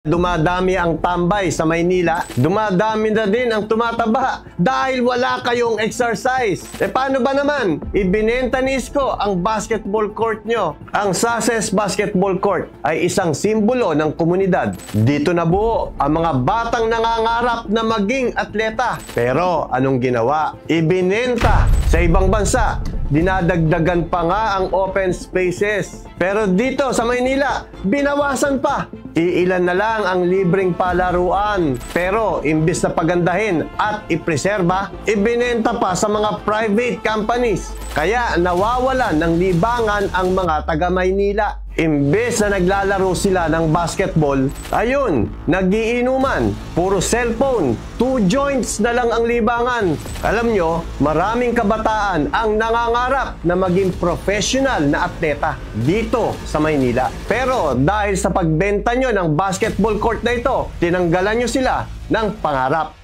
Dumadami ang tambay sa Maynila, dumadami na din ang tumataba dahil wala kayong exercise. Paano ba naman? Ibinenta ni Isko ang basketball court nyo. Ang Sases Basketball Court ay isang simbolo ng komunidad. Dito nabuo ang mga batang nangangarap na maging atleta. Pero anong ginawa? Ibinenta sa ibang bansa. Dinadagdagan pa nga ang open spaces. Pero dito sa Maynila, binawasan pa. Iilan na lang ang libreng palaruan. Pero imbis na pagandahin at ipreserba, ibinenta pa sa mga private companies. Kaya nawawalan ng libangan ang mga taga Maynila. Imbes na naglalaro sila ng basketball, ayun, nagiinuman, puro cellphone, 2 joints na lang ang libangan. Alam nyo, maraming kabataan ang nangangarap na maging professional na atleta dito sa Maynila. Pero dahil sa pagbenta nyo ng basketball court na ito, tinanggalan nyo sila ng pangarap.